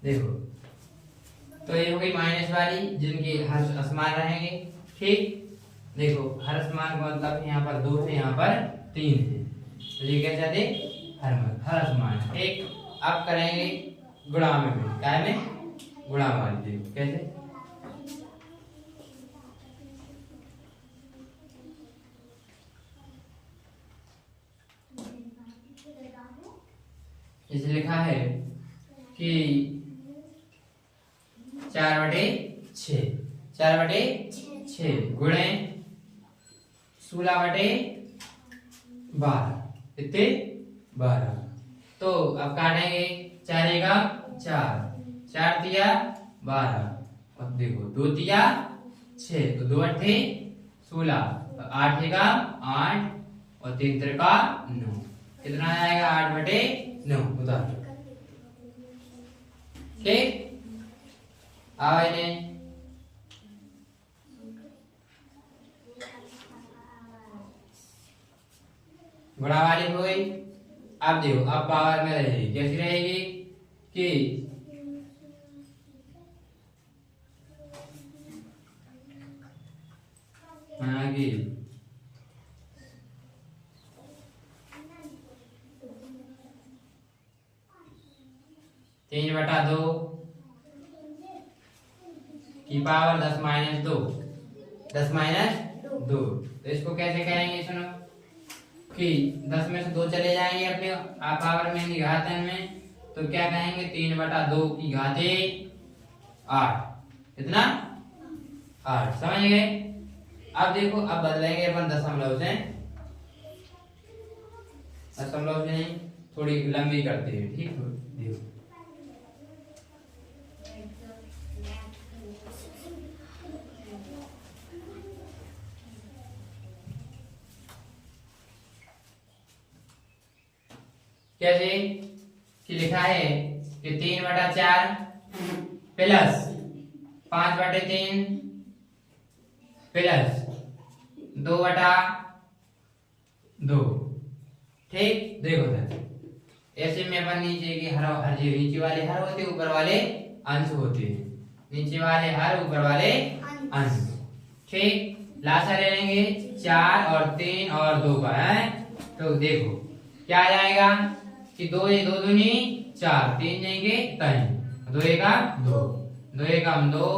देखो, तो ये हो गई माइनस वाली जिनके हर असमान रहेंगे। ठीक, देखो हर असमान का मतलब यहाँ पर 2 है, यहाँ पर 3 है, तो ये क्या चाहते हर असमान। ठीक, अब करेंगे गुणा में भी, क्या में गुणा वाली। देखो कैसे, इसे लिखा है कि 4/6, 4/6 गुणे 16/12, इतने 12। तो अब काटेंगे, 4 का 4, 4 तिया 12, और देखो 2 तिया 6, तो 2 अट्ठे 16, 8 का 8, और 3 का 9, कितना आएगा 8/9 उतार। ठीक, आओ इन्हें गुणा वाली हो गई। अब देखो, अब पावर में रहेगी, कैसी रहेगी कि कि 3/2 की पावर 10-2, 10-2। तो इसको कैसे कहेंगे, सुनो कि 10 में से 2 चले जाएंगे अपने पावर में घातन में, तो क्या कहेंगे 3/2 की घाते 8, इतना 8, समझ गए। अब देखो, अब बदलेंगे अपन दशमलव से, दशमलव से नहीं, थोड़ी लंबी करते हैं। ठीक, देखो कैसे कि लिखा है कि 3/4 प्लस 5/3 प्लस 2/2। ठीक, देखो सर, ऐसे में अपन नीचे के हर जो नीचे वाले हर होते, ऊपर वाले अंश होते हैं, नीचे वाले हर, ऊपर वाले अंश। ठीक, लासा ले लेंगे 4 और 3 और 2 का है, तो देखो क्या आ जाएगा कि 2 2 दूनी 4, 3 जाएंगे 3, 2 का 2, 2 का 2,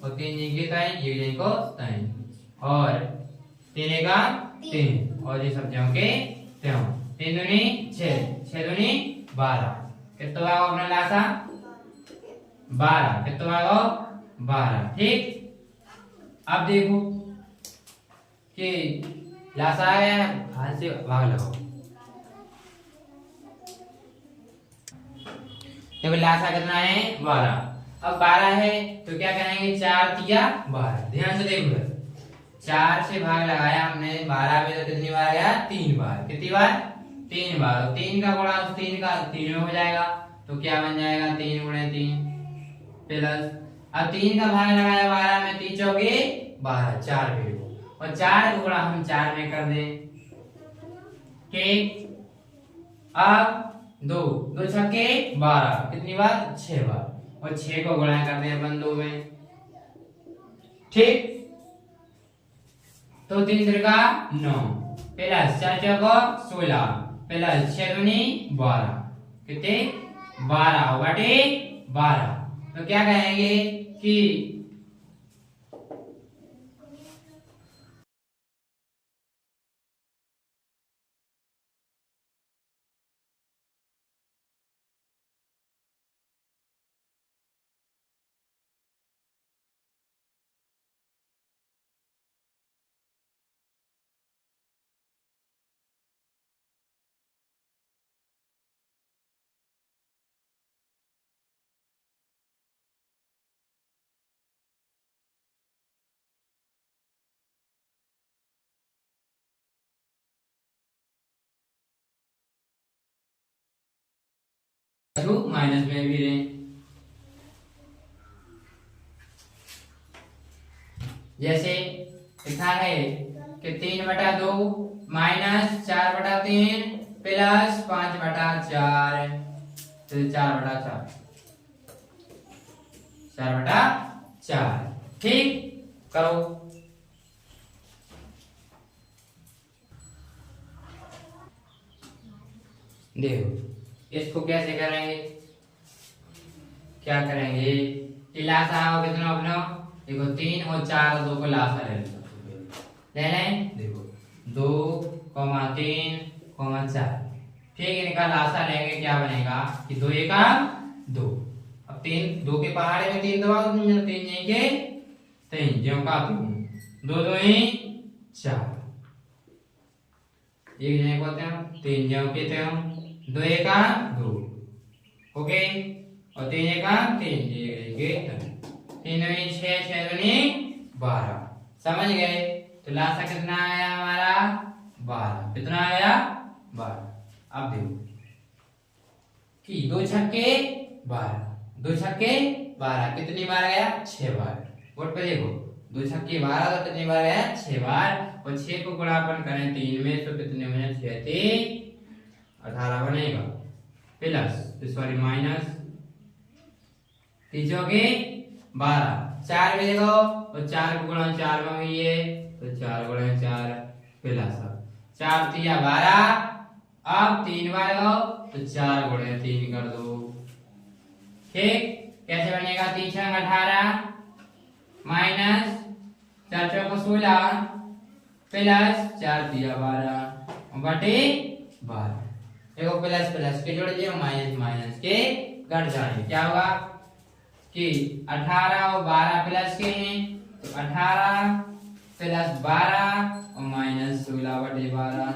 और 3 जाएंगे 3, 1 जाएंगे 3, और 3 का 3, और ये सब जाओगे 3, 3 दूनी 6, 6 दूनी 12, कितना आएगा अपना लासा 12, कितना आएगा 12। ठीक, अब देखो कि लासा आ गया, हाथ से भाग लगाओ। देखो लासा कितना है 12। अब 12 है तो क्या कहेंगे 4 तिया 12, ध्यान से देखो, 4 से भाग लगाया हमने 12 में, तो कितनी बार गया 3 बार, कितनी बार 3 बार, और 3 का गुणा 3 का 3 में हो जाएगा, तो क्या बन जाएगा 3 × 3 प्लस, अब 3 का भाग लगाया 12 में, 3 चौके 12, 4 पे, और 4 का गुणा हम 4 में कर दें। ठीक, अब 2 2 छक्के 12, कितनी बार 6 बार, और 6 को गुणा करते हैं अपन 2 में। ठीक, तो 3 का 9 प्लस 4 चौको 16 प्लस 6 दूनी 12, कितने 12/12। तो क्या कहेंगे कि माइनस में भी रहें, जैसे लिखा है कि 3/2 माइनस 4/3 प्लस 5/4, तो 4/4। 4/4। ठीक, करो। देखो इसको कैसे करेंगे, क्या करेंगे कि लासा कितना अपना, देखो 3 और 4 और 2 को लासा ले लें। देखो 2, 3, 4। ठीक, इनका लासा लेंगे, क्या बनेगा कि 2 1 2। अब 3 2 के पहाड़े में 3 दबाओ, 3 नहीं के 3 ज्यों का 2 2 ही 4, एक जने को 3 ज्यों के 2 1 2। ओके, और 3 1 3, 3 2 6, 6 2 12। समझ गए? तो लासा कितना आया हमारा 12। कितना आया 12। अब देखो कि 2 छक्के 12, 2 छक्के 12 कितनी बार गया 6 बार। बोर्ड पे देखो 2 छक्के 12 तो कितनी बार गया 6 बार। और 6 को गुणापन करें 3 में तो कितने हो जाए 6 3 18 बनेगा, प्लस सॉरी माइनस 3 चौके 12। 4 में देखो और 4 को गुणा 4 में हुई है तो 4 गुणा 4 प्लस 4 3 12। अब 3 बार लगाओ तो 4 गुणा 3 कर दो। ठीक, कैसे बनेगा 3 6 18 माइनस 4 चौको 16 प्लस 4 3 12 बटे 12। देखो प्लस प्लस के जोड़ दिए, माइनस माइनस के घट जाएंगे। क्या होगा कि 18 और 12 प्लस के हैं तो 18 प्लस 12 और माइनस 16 बटे 12।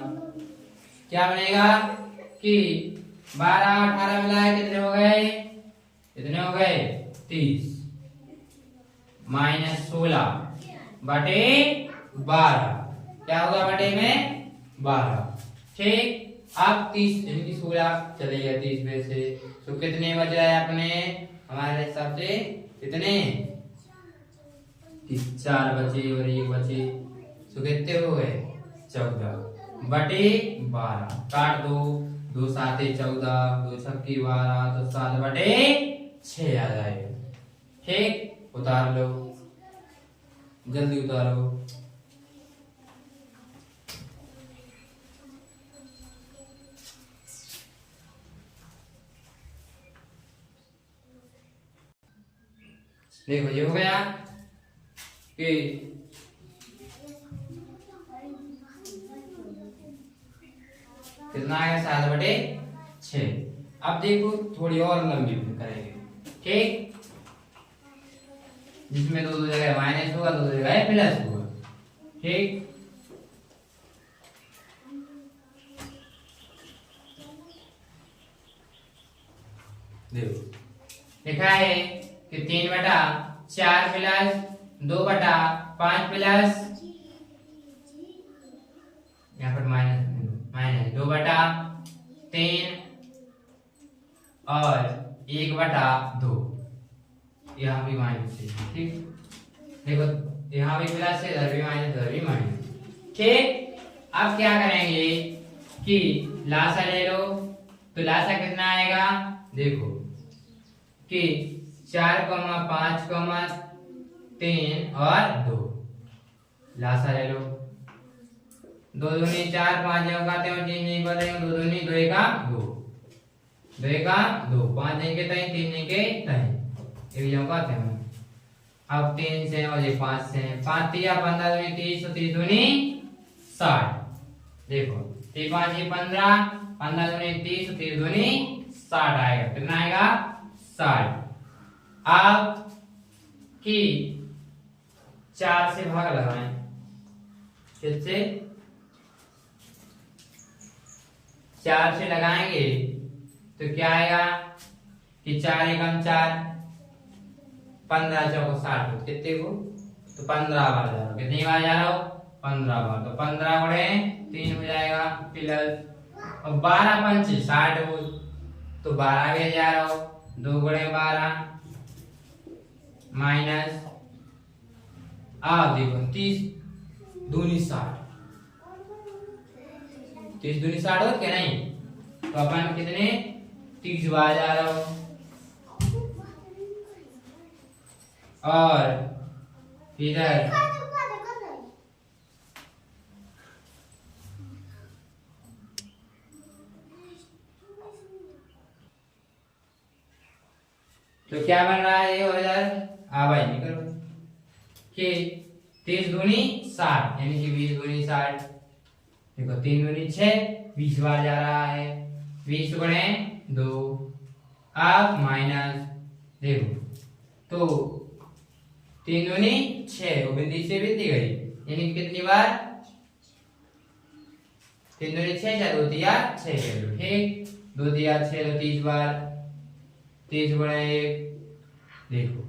क्या बनेगा कि 12 और 18 मिलाए कितने हो गए, कितने हो गए 30 माइनस 16 बटे 12। क्या होगा बटे में 12। ठीक, अब 30 इनकी 16 चले गए 30 में से तो कितने बच रहे अपने हमारे हिसाब से कितने 4 बचे और 1 बचे तो कितने हो गए 14 बटे 12। काट दो, 2 7 14, 2 छक्के 12 तो 7 बटे 6 आ जाएगा। ठीक, उतार लो, जल्दी उतारो। देखो ये हो गया कि कितना आएगा 7 बटे 6। अब देखो थोड़ी और लंबी करेंगे। ठीक, जिसमें 2 जगह माइनस होगा 2 जगह प्लस होगा। ठीक, देखो लिखा है कि 3 बटा 4 प्लस 2 बटा 5 प्लस यहाँ पर माइनस 2 बटा 3 और 1 बटा 2। यहाँ भी माइनस है। ठीक, देखो यहाँ भी प्लस है, इधर भी माइनस, इधर भी माइनस। ठीक, अब क्या करेंगे कि लासा ले लो तो लासा कितना आएगा, देखो कि 4, 5, 3 और 2 लासा ले लो। 2 दूनी 4, 5 जब करते हो 3 नहीं बनेगा, 2 दूनी 2 1 2, 2 1 2, 5 नहीं के 3, 3 नहीं के 3 एक जब करते हैं। अब 3 से और ये 5 से 5 3 15 दूनी 30 तो 30 दूनी 60। देखो 3 5 15, 15 दूनी 30 तो 30 दूनी 60 आएगा। कितना आएगा 60। अब कि 4 से भाग लगाएं, किससे 4 से लगाएंगे तो क्या आएगा कि 4 एकम 4, 15 चौको 60 कितने को तो 15 बार जा रहा हो। कितनी बार जा रहा हो 15 बार, तो 15 गुणे 3 हो जाएगा प्लस और 12 पंच 60 हो तो 12 भी जा रहा हो, 2 गुणे 12 माइनस आप देखो 30 दूनी 60, 30 दूनी 60 हो क्या नहीं, तो अपन कितने 30 बार जा रहा हो। और इधर तो क्या बन रहा है ये हो इधर भाई निकलो कि 30 दूनी 60 यानी कि 20 दूनी 60। देखो 3 दूनी 6 20 बार जा रहा है 20 गुणे 2 अब माइनस देखो तो 3 दूनी 6 वो बिंदी से बिंदी गई यानी कि कितनी बार 3 दूनी 6 या 2 दिया 6 कर लो ठीक 2 दिया 6 तो 30 बार 30 गुणे 1 देखो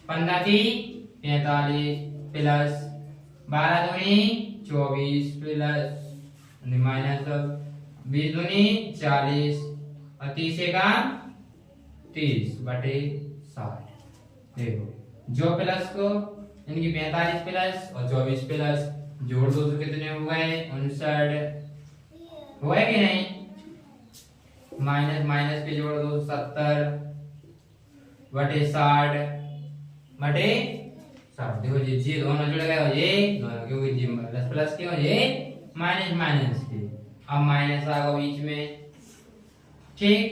15 की 45 प्लस 12 दूनी 24 प्लस माइनस 20 दूनी 40 और 30 का 30 बटे 60। देखो जो प्लस को यानी कि 45 प्लस और 24 प्लस जोड़ दो तो कितने हो गए 59 हुआ कि नहीं माइनस माइनस पे जोड़ दो 70 बटे 60 बटे 60। देखो ये दोनों जुड़ गए हो ये दोनों क्योंकि जी प्लस प्लस क्यों ये माइनस माइनस के अब माइनस आ गया बीच में ठीक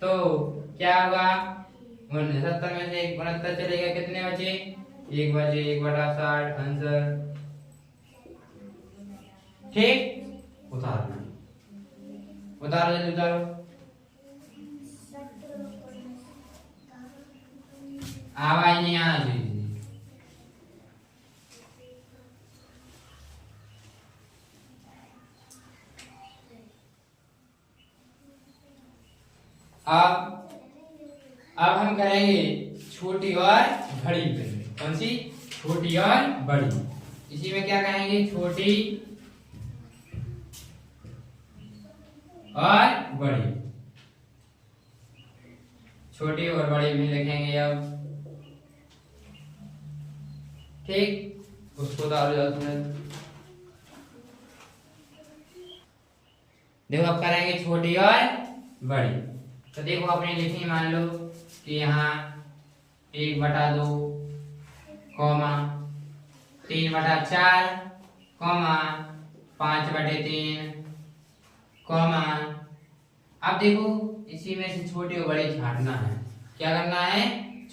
तो क्या होगा 69 में से 69 चलेगा कितने बचे 1 बचे 1 बटा 60 आंसर ठीक उतार लो जल्दी उतारो आवाज नहीं आना चाहिए। अब हम करेंगे छोटी और बड़ी करेंगे कौन सी छोटी और बड़ी इसी में क्या कहेंगे छोटी और बड़ी छोटी और बड़ी भी लिखेंगे अब ठीक उसको डालो देखो अब करेंगे छोटी और बड़ी तो देखो अपने लिखी मान लो कि यहाँ 1 बटा 2 कॉमा 3 बटा 4 कॉमा 5 बटे 3 कॉमा अब देखो इसी में से छोटी और बड़ी छांटना है क्या करना है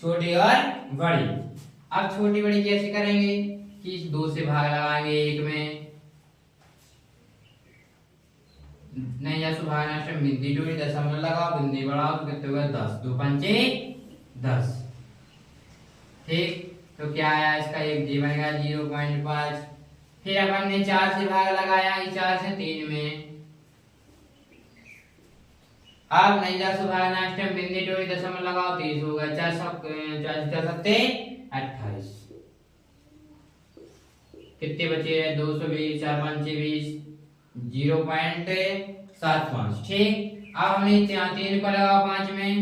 छोटी और बड़ी। अब छोटी बड़ी कैसे करेंगे कि 2 से भाग लगाएंगे 1 में नहीं या सुभाग नाश्ता बिंदी जोड़ी दशमलव लगाओ बिंदी बढ़ाओ तो कितने हुआ 10 2 पंचे 10 ठीक तो क्या आया इसका एक जी बनेगा 0.5 फिर अपन ने 4 से भाग लगाया 4 से 3 में अब नहीं जा सुभाग नाश्ता बिंदी जोड़ी दशमलव लगाओ 30 होगा 4 सत्ते 28 कितने बचे 220 4 पंचे 20 0.75 ठीक अब हमने 3 को लगाओ 5 में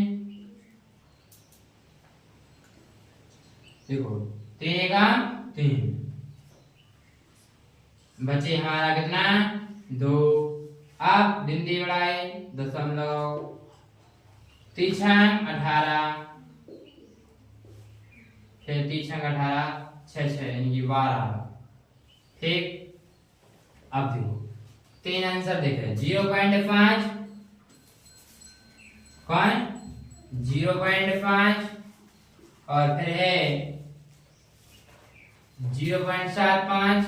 देखो 3 का 3 बचे हमारा कितना 2 अब बिंदी बढ़ाए दशमलव 3 18 फिर 3 18 6 यानी कि 12 ठीक अब देखो 3 आंसर देख रहे 0.5 कौन 0.5 और फिर है 0.75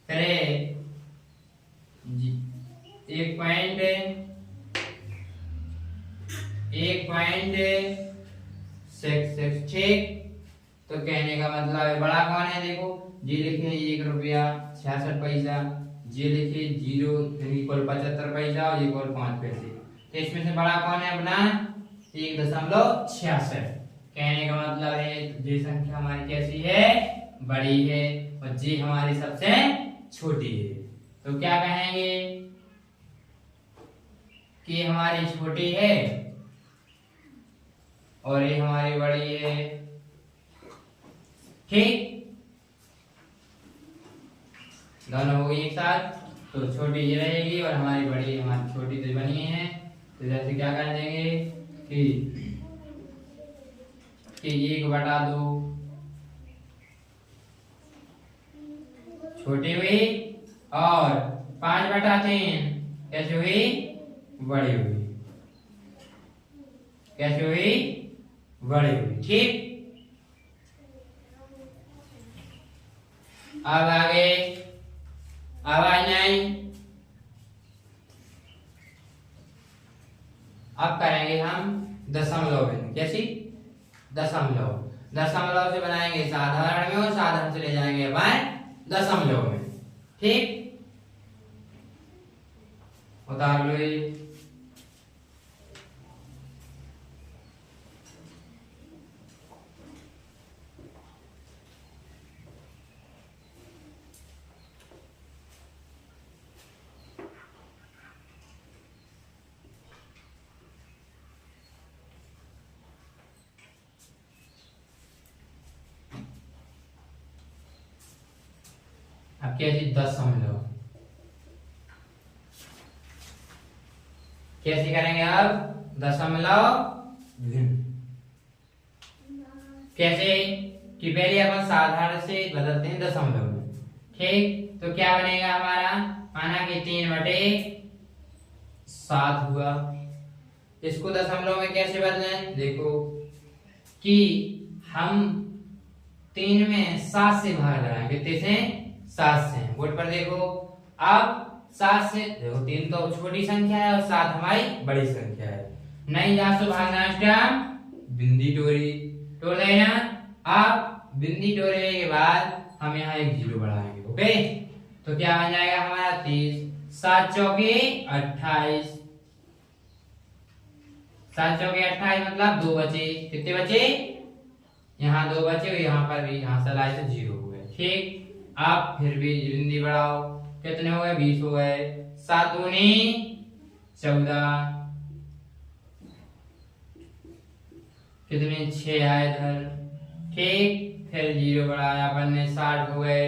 फिर है 1.66 ठीक तो कहने का मतलब है बड़ा कौन है देखो जी लिखे 1 रुपया 66 पैसा जी लिखे 0 इक्वल 75 पैसा और इक्वल 5 पैसे तो इसमें से बड़ा कौन है अपना 1.66 कहने का मतलब है ये संख्या हमारी कैसी है बड़ी है और जी हमारी सबसे छोटी है तो क्या कहेंगे कि हमारी छोटी है और ये हमारी बड़ी है ठीक दोनों हो गई एक साथ तो छोटी ये रहेगी और हमारी बड़ी हमारी छोटी तो बनी है तो जैसे क्या कर देंगे कि कि 1/2 छोटी हुई और 5/3 कैसे हुई? बड़ी हुई। कैसे हुई? बड़ी हुई। ठीक, अब आगे आवाज नहीं। अब करेंगे हम दशमलव बिंदु। कैसी? दशमलव। दशमलव से बनाएंगे साधारण में और साधारण से ले जाएंगे अपन दशमलव में। ठीक, उतार लो ये। अब कैसी? दशमलव। कैसे करेंगे अब? दशमलव भिन्न। कैसे? कि पहले अपन साधारण से बदलते हैं दशमलव में। ठीक, तो क्या बनेगा हमारा? माना कि 3/7 हुआ। इसको दशमलव में कैसे बदलें? देखो कि हम 3 में 7 से भाग लगाएंगे। कितने से? 7 से। बोर्ड पर देखो। अब 7 से देखो, 3 तो छोटी संख्या है और 7 हमारी बड़ी संख्या है। नहीं जा सो भागना स्टाम बिंदी टोरी तोड़ देना। अब बिंदी तोड़ने के बाद हम यहाँ एक 0 बढ़ाएंगे। ओके, तो क्या बन जाएगा हमारा? 30। 7 चौके 28। 7 चौके 28 मतलब 2 बचे। कितने बचे? यहाँ 2 बचे और यहाँ पर भी, यहाँ से लाए तो 0 हो गए। ठीक, आप फिर भी बिंदी बढ़ाओ। कितने हो गए? 20 हो गए। 7 दूनी 14। कितने? 6 आए इधर। ठीक, फिर 0 बढ़ाया अपन ने, 60 हो गए।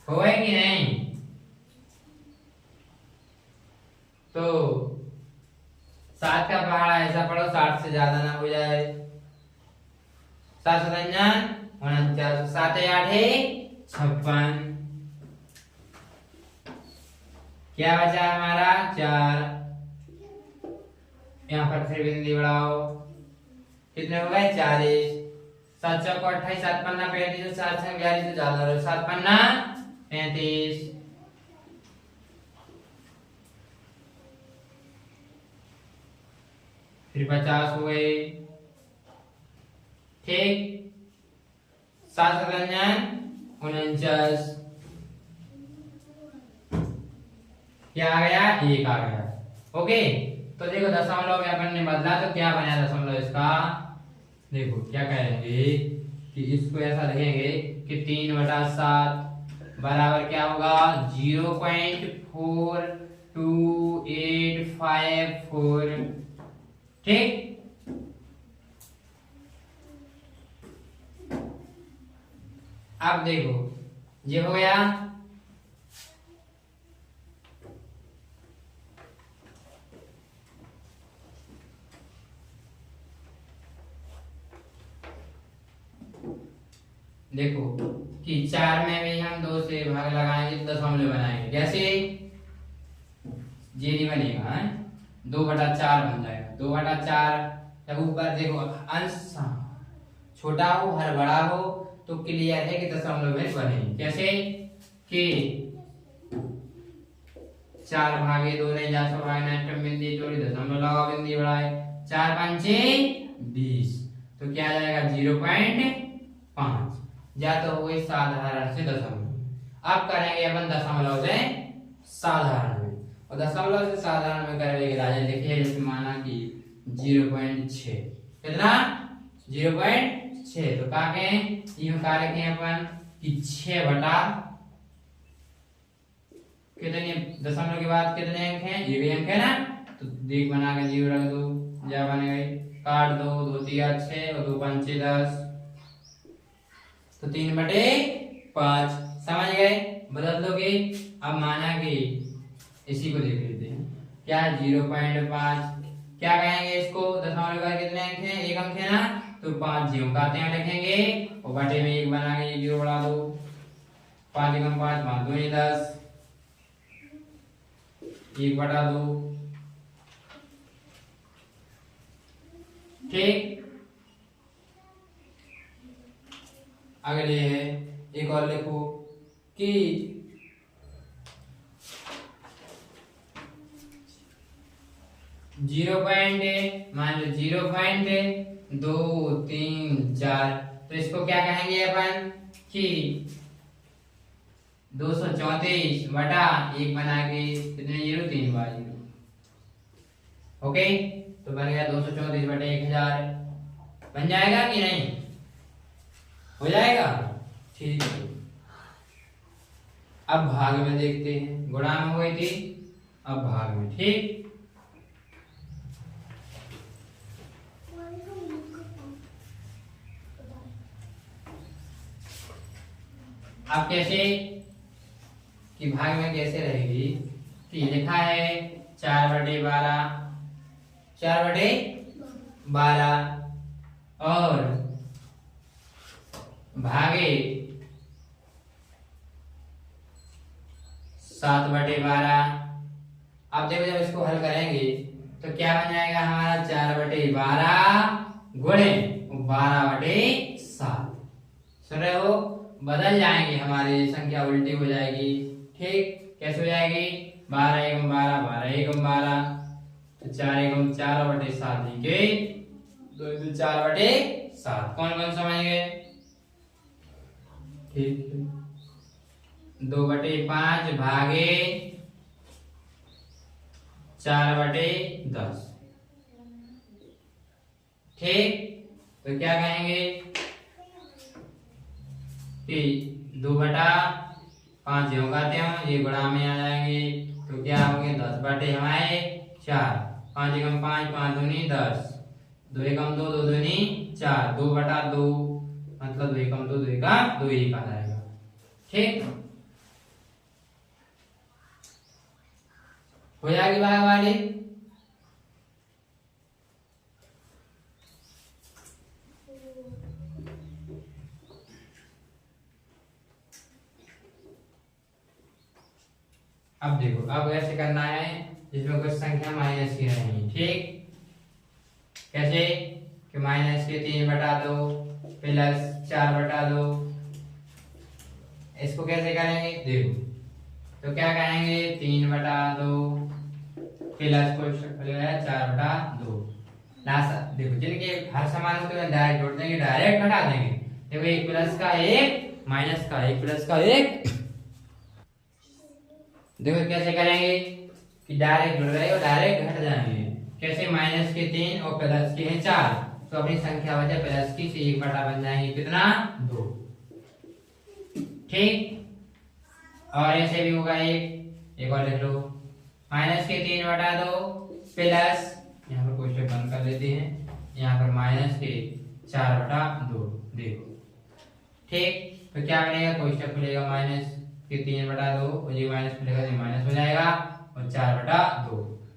हो गए कि नहीं? तो 7 का पहाड़ा ऐसा पढ़ो 60 से ज्यादा ना हो जाए। 7 57 49। 7 8 56। क्या बचा हमारा? 4। यहाँ पर फिर बिंदी बढ़ाओ। कितने हो गए? 40। 7 चौको 28। 7 पन्ना 35। 7 से 11 तो ज्यादा रहो। 7 पन्ना 35। फिर 50 हो गए। ठीक, 7 57 49। क्या आ गया? 1 आ गया। ओके, तो देखो दशमलव में अपन ने बदला तो क्या बना दशमलव इसका? देखो क्या कहेंगे कि इसको ऐसा लिखेंगे कि 3/7 बराबर क्या होगा? 0.42854। ठीक, अब देखो ये हो गया। देखो कि 4 में भी हम 2 से भाग लगाएंगे तो दशमलव बनाएंगे। कैसे? ये नहीं बनेगा, 2/4 बन जाएगा। 2/4 जब ऊपर देखो अंश छोटा हो हर बड़ा हो तो क्लियर है कि दशमलव में बनेगी। कैसे? कि 4 भागे 2 नहीं जा सो भागना अष्टम बिंदी जोड़ी दशमलव लगाओ बिंदी बढ़ाए। 4 5 20 तो क्या आ जाएगा? 0.5 या तो वही साधारण से दशमलव। अब करेंगे अपन दशमलव से साधारण में, और दशमलव से साधारण में करेंगे राजा। देखिए जैसे माना कि 0.6 कितना? 0.6 तो क्या कहें? यूं क्या रखें अपन कि 6 बटा कितने? दशमलव के बाद कितने अंक हैं? ये भी अंक है ना, तो देख बना के 0 रख दो। या बन गए, काट दो। 2 3 6 और 2 5 10 तो 3/5 समझ गए? बदल दोगे। अब माना कि इसी को देख लेते हैं क्या? 0.5 क्या कहेंगे इसको, दशमलव का कितने अंक है, एक अंक है ना, तो 5 जीरो का यहाँ लिखेंगे और बटे में 1 बना के 0 बढ़ा दो, 5 एकम 5 5 दूनी 10, 1 बटा 2। ठीक, अगले है एक और लिखो कि 0.2 मान लो 0.234, तो इसको क्या कहेंगे अपन कि 234 बटा 1 बना के कितने 0 3 बार 0। ओके, तो बन गया 234 बटे 1000, बन जाएगा कि नहीं, हो जाएगा। ठीक है, अब भाग में देखते हैं, गुणा में हो गई थी, अब भाग में। ठीक, अब कैसे कि भाग में कैसे रहेगी कि लिखा है 4/12, 4/12 और भागे 7/12। अब देखो जब इसको हल करेंगे तो क्या बन जाएगा हमारा 4/12 गुणे 12/7। सुन रहे हो, बदल जाएंगे, हमारी संख्या उल्टी हो जाएगी। ठीक, कैसे हो जाएगी, 12 एकम 12 12 एकम 12, तो 4 एकम 4/7 के 2 4/7। कौन कौन समझेंगे, ठीक है, 2/5 भागे 4/10। ठीक, तो क्या कहेंगे कि 2/5 जो करते हैं ये गुणा में आ जाएंगे, तो क्या होंगे 10/4, 5 एकम 5 5 दूनी 10, 2 एकम 2 2 दूनी 4, 2/2 मतलब 2 एकम 2 2 एकम 2 ही आ जाएगा। ठीक, हो जाएगी भाग वाली। अब देखो, अब ऐसे करना है जिसमें कुछ संख्या माइनस की रहेंगी। ठीक, कैसे कि माइनस के 3/2 प्लस 4/2, इसको कैसे करेंगे देखो, तो क्या कहेंगे 3/2 प्लस कुछ 4/2। लास्ट देखो, जिनके हर समान होते हैं डायरेक्ट जोड़ देंगे, डायरेक्ट घटा देंगे। देखो एक प्लस का एक माइनस का एक प्लस का एक, देखो कैसे करेंगे कि डायरेक्ट जुड़ रहे हो डायरेक्ट घट जाएंगे। कैसे, माइनस के 3 और प्लस के हैं 4, तो अपनी संख्या वजह प्लस की से 1 बटा बन जाएंगे कितना 2। ठीक, और ऐसे भी होगा एक और लिख लो, माइनस के 3/2 प्लस, यहाँ पर क्वेश्चन बंद कर लेते हैं, यहाँ पर माइनस के 4/2। देखो, ठीक, तो क्या बनेगा, क्वेश्चन खुलेगा माइनस के 3/2 और ये माइनस खुलेगा तो माइनस हो जाएगा और 4/2।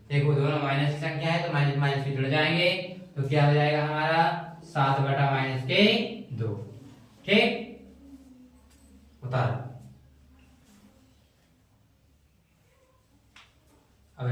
देखो दोनों माइनस की संख्या है तो माइनस माइनस के जुड़ जाएंगे, तो क्या हो जाएगा हमारा 7/-2। ठीक, उतार अब